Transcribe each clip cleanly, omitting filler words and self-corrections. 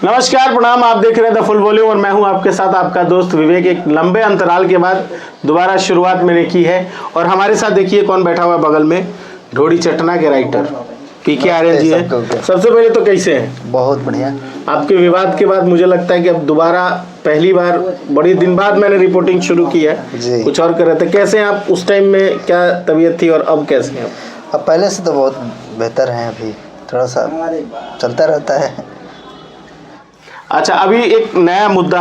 नमस्कार, प्रणाम। आप देख रहे हैं द फुल वॉल्यूम और मैं हूं आपके साथ आपका दोस्त विवेक। एक लंबे अंतराल के बाद दोबारा शुरुआत मैंने की है और हमारे साथ देखिए कौन बैठा हुआ है बगल में। ढोड़ी चटना के राइटर पीके आर्यन जी है। सबसे पहले तो कैसे हैं? बहुत बढ़िया। आपके विवाद के बाद मुझे लगता है कि अब दोबारा पहली बार बड़ी दिन बाद मैंने रिपोर्टिंग शुरू की है जी। कुछ और कर रहे थे। कैसे हैं आप? उस टाइम में क्या तबीयत थी और अब कैसे हैं? अब पहले से तो बहुत बेहतर हैं। अभी थोड़ा सा चलता रहता है। अच्छा, अभी एक नया मुद्दा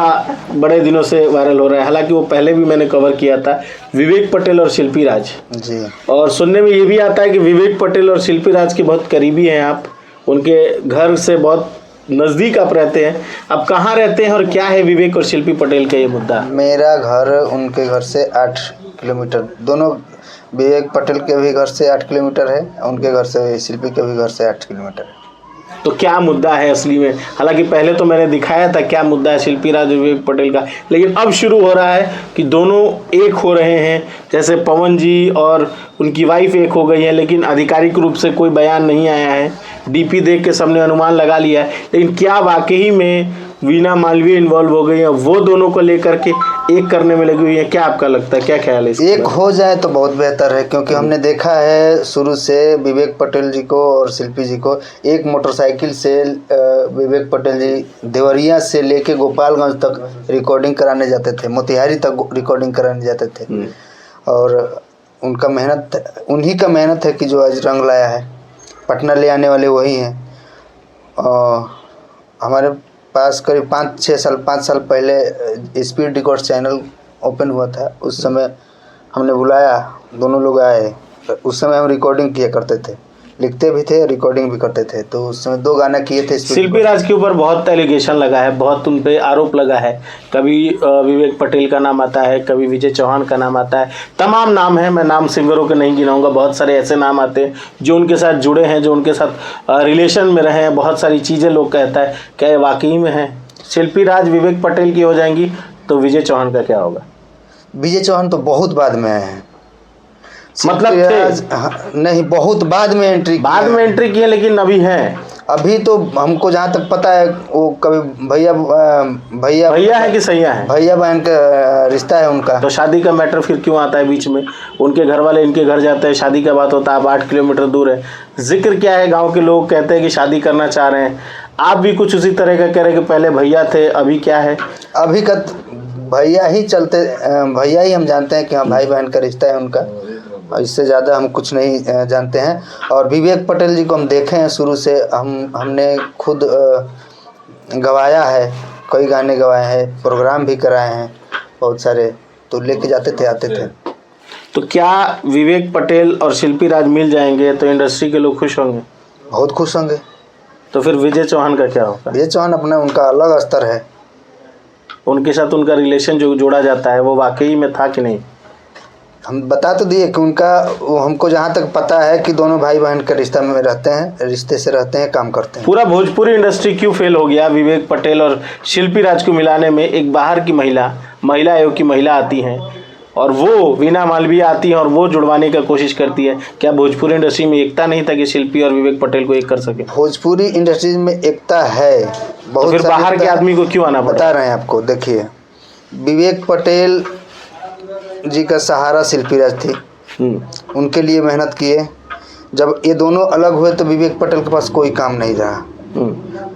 बड़े दिनों से वायरल हो रहा है, हालांकि वो पहले भी मैंने कवर किया था, विवेक पटेल और शिल्पी राज जी। और सुनने में ये भी आता है कि विवेक पटेल और शिल्पी राज के बहुत करीबी हैं आप, उनके घर से बहुत नज़दीक आप रहते हैं। अब कहाँ रहते हैं और क्या है विवेक और शिल्पी पटेल का ये मुद्दा? मेरा घर उनके घर से 8 किलोमीटर, दोनों विवेक पटेल के भी घर से 8 किलोमीटर है, उनके घर से शिल्पी के भी घर से 8 किलोमीटर है। तो क्या मुद्दा है असली में? हालांकि पहले तो मैंने दिखाया था क्या मुद्दा है शिल्पी राज और विवेक पटेल का, लेकिन अब शुरू हो रहा है कि दोनों एक हो रहे हैं। जैसे पवन जी और उनकी वाइफ एक हो गई है, लेकिन आधिकारिक रूप से कोई बयान नहीं आया है। डीपी देख के सबने अनुमान लगा लिया है, लेकिन क्या वाकई में वीना मालवीय इन्वॉल्व हो गई है? वो दोनों को लेकर के एक करने में लगी हुई है। क्या आपका लगता है, क्या ख्याल है इसका? एक हो जाए तो बहुत बेहतर है, क्योंकि हमने देखा है शुरू से विवेक पटेल जी को और शिल्पी जी को एक मोटरसाइकिल से विवेक पटेल जी देवरिया से लेके गोपालगंज तक रिकॉर्डिंग कराने जाते थे, मोतिहारी तक रिकॉर्डिंग कराने जाते थे। और उनका मेहनत, उन्हीं का मेहनत है कि जो आज रंग लाया है। पटना ले आने वाले वही हैं। हमारे पास करीब 5 साल पहले स्पीड रिकॉर्ड चैनल ओपन हुआ था। उस समय हमने बुलाया, दोनों लोग आए। उस समय हम रिकॉर्डिंग किया करते थे, लिखते भी थे, रिकॉर्डिंग भी करते थे। तो उस समय 2 गाना किए थे। शिल्पी राज के ऊपर बहुत एलिगेशन लगा है, बहुत उन पे आरोप लगा है। कभी विवेक पटेल का नाम आता है, कभी विजय चौहान का नाम आता है, तमाम नाम है। मैं नाम सिंगरों के नहीं गिनाऊंगा, बहुत सारे ऐसे नाम आते हैं जो उनके साथ जुड़े हैं, जो उनके साथ रिलेशन में रहे हैं। बहुत सारी चीज़ें लोग कहता है, क्या ये वाकई में है? शिल्पी राज विवेक पटेल की हो जाएंगी तो विजय चौहान का क्या होगा? विजय चौहान तो बहुत बाद में आए हैं। मतलब नहीं, बहुत बाद में एंट्री किए, लेकिन अभी हैं। अभी तो हमको जहाँ तक पता है वो कभी भैया है कि सैया है, भैया बहन का रिश्ता है उनका। तो शादी का मैटर फिर क्यों आता है बीच में? उनके घर वाले इनके घर जाते हैं, शादी का बात होता है। आप 8 किलोमीटर दूर है, जिक्र क्या है? गांव के लोग कहते हैं कि शादी करना चाह रहे हैं। आप भी कुछ उसी तरह का कह रहे हैं कि पहले भैया थे, अभी क्या है? अभी का भैया ही चलते, भैया ही हम जानते हैं कि हाँ भाई बहन का रिश्ता है उनका। इससे ज़्यादा हम कुछ नहीं जानते हैं। और विवेक पटेल जी को हम देखे हैं शुरू से, हमने खुद गवाया है, कई गाने गवाए हैं, प्रोग्राम भी कराए हैं बहुत सारे, तो लेके जाते थे, आते थे। तो क्या विवेक पटेल और शिल्पी राज मिल जाएंगे तो इंडस्ट्री के लोग खुश होंगे? बहुत खुश होंगे। तो फिर विजय चौहान का क्या होगा? विजय चौहान अपना उनका अलग स्तर है। उनके साथ उनका रिलेशन जो जोड़ा जाता है वो वाकई में था कि नहीं? हम बता तो दिए कि उनका, हमको जहाँ तक पता है कि दोनों भाई बहन के रिश्ते में रहते हैं, रिश्ते से रहते हैं, काम करते हैं। पूरा भोजपुरी इंडस्ट्री क्यों फेल हो गया विवेक पटेल और शिल्पी राज को मिलाने में? एक बाहर की महिला आयोग की महिला आती हैं और वो वीना मालवीय आती है और वो जुड़वाने का कोशिश करती है। क्या भोजपुरी इंडस्ट्री में एकता नहीं था कि शिल्पी और विवेक पटेल को एक कर सके? भोजपुरी इंडस्ट्री में एकता है बहुत। तो फिर बाहर के आदमी को क्यों आना पड़ा? बता रहे हैं आपको। देखिए, विवेक पटेल जी का सहारा शिल्पी राज थी, उनके लिए मेहनत किए। जब ये दोनों अलग हुए तो विवेक पटेल के पास कोई काम नहीं रहा,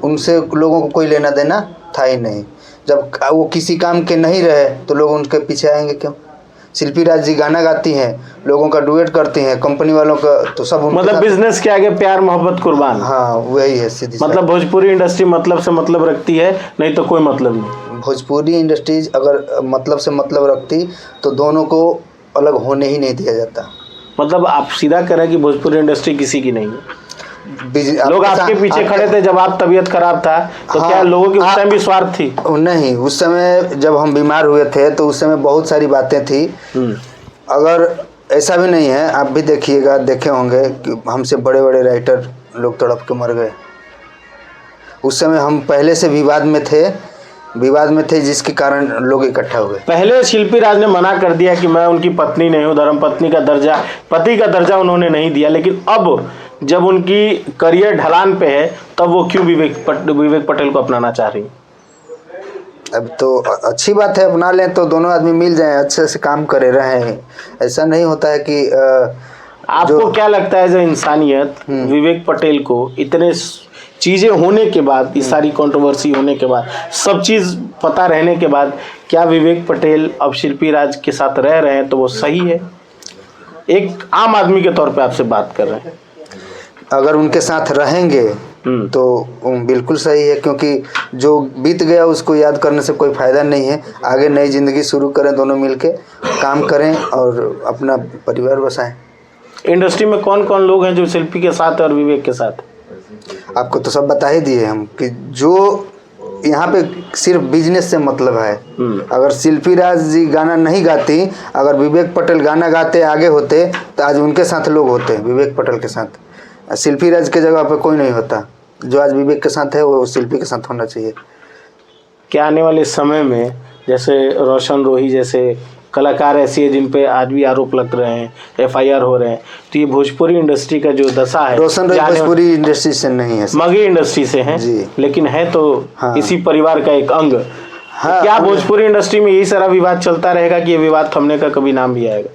उनसे लोगों को कोई लेना देना था ही नहीं। जब वो किसी काम के नहीं रहे तो लोग उनके पीछे आएंगे क्यों? शिल्पी राज जी गाना गाती हैं, लोगों का डुएट करती हैं, कंपनी वालों का तो सब मतलब बिजनेस के आगे प्यार मोहब्बत कुर्बान। हाँ, वही है सीधी। मतलब भोजपुरी इंडस्ट्री मतलब से मतलब रखती है, नहीं तो कोई मतलब नहीं। भोजपुरी इंडस्ट्रीज अगर मतलब से मतलब रखती तो दोनों को अलग होने ही नहीं दिया जाता। मतलब आप सीधा कह रहे हैं कि भोजपुरी इंडस्ट्री किसी की नहीं है? लोग आपके पीछे खड़े थे जब आप तबीयत खराब था तो हाँ, क्या लोगों की उस टाइम भी स्वार्थ थी? नहीं, उस समय जब हम बीमार हुए थे तो उस समय बहुत सारी बातें थी। अगर ऐसा भी नहीं है, आप भी देखिएगा, देखे होंगे कि हमसे बड़े बड़े राइटर लोग तड़प के मर गए। उस समय हम पहले से विवाद में थे जिसके कारण लोग इकट्ठा हुए। पहले शिल्पी राज ने मना कर दिया कि मैं उनकी पत्नी नहीं हूँ, धर्म पत्नी का दर्जा, पति का दर्जा उन्होंने नहीं दिया, लेकिन अब जब उनकी करियर ढलान पे है तब वो क्यों विवेक पटेल को अपनाना चाह रही? अब तो अच्छी बात है, अपना लें तो दोनों आदमी मिल जाएं, अच्छे से काम करे रहें। ऐसा नहीं होता है कि आपको क्या लगता है जो इंसानियत विवेक पटेल को इतने चीज़ें होने के बाद, इस सारी कंट्रोवर्सी होने के बाद, सब चीज़ पता रहने के बाद, क्या विवेक पटेल अब शिल्पी राज के साथ रह रहे हैं तो वो सही है? एक आम आदमी के तौर पे आपसे बात कर रहे हैं। अगर उनके साथ रहेंगे तो बिल्कुल सही है, क्योंकि जो बीत गया उसको याद करने से कोई फ़ायदा नहीं है। आगे नई ज़िंदगी शुरू करें, दोनों मिलके काम करें और अपना परिवार बसाएं। इंडस्ट्री में कौन कौन लोग हैं जो शिल्पी के साथ और विवेक के साथ? आपको तो सब बता ही दिए हम कि जो यहाँ पे सिर्फ बिजनेस से मतलब है। अगर शिल्पी राज जी गाना नहीं गाती, अगर विवेक पटेल गाना गाते आगे होते तो आज उनके साथ लोग होते, विवेक पटेल के साथ। शिल्पी राज के जगह पे कोई नहीं होता। जो आज विवेक के साथ है वो शिल्पी के साथ होना चाहिए। क्या आने वाले समय में जैसे रोशन रोही जैसे कलाकार ऐसी है जिन पे आज भी आरोप लग रहे हैं, FIR हो रहे हैं, तो ये भोजपुरी इंडस्ट्री का जो दशा है, रोशन रोही भोजपुरी इंडस्ट्री से नहीं है, मगही इंडस्ट्री से हैं, लेकिन है तो इसी परिवार का एक अंग। क्या भोजपुरी इंडस्ट्री में यही सारा विवाद चलता रहेगा कि ये विवाद थमने का कभी नाम भी आएगा?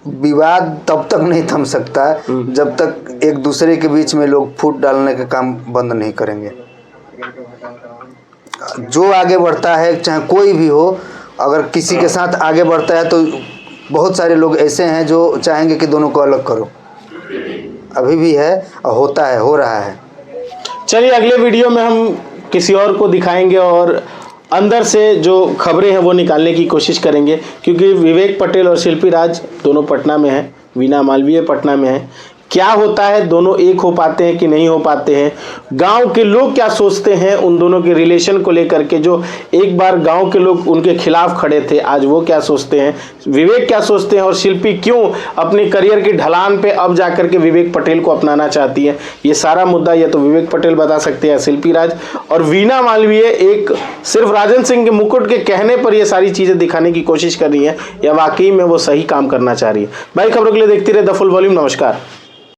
विवाद तब तक नहीं थम सकता जब तक एक दूसरे के बीच में लोग फूट डालने का काम बंद नहीं करेंगे। जो आगे बढ़ता है, चाहे कोई भी हो, अगर किसी के साथ आगे बढ़ता है तो बहुत सारे लोग ऐसे हैं जो चाहेंगे कि दोनों को अलग करो। अभी भी है और होता है, हो रहा है। चलिए अगले वीडियो में हम किसी और को दिखाएंगे और अंदर से जो खबरें हैं वो निकालने की कोशिश करेंगे, क्योंकि विवेक पटेल और शिल्पी राज दोनों पटना में हैं, वीना मालवीय पटना में है। क्या होता है, दोनों एक हो पाते हैं कि नहीं हो पाते हैं? गांव के लोग क्या सोचते हैं उन दोनों के रिलेशन को लेकर के? जो एक बार गांव के लोग उनके खिलाफ खड़े थे, आज वो क्या सोचते हैं? विवेक क्या सोचते हैं? और शिल्पी क्यों अपने करियर की ढलान पे अब जाकर के विवेक पटेल को अपनाना चाहती है? ये सारा मुद्दा या तो विवेक पटेल बता सकते हैं, शिल्पी राज, और वीना मालवीय एक सिर्फ राजन सिंह के मुकुट के कहने पर ये सारी चीज़ें दिखाने की कोशिश कर रही है, या वाकई में वो सही काम करना चाह रही है? भाई खबरों के लिए देखते रहे द फुल वॉल्यूम। नमस्कार।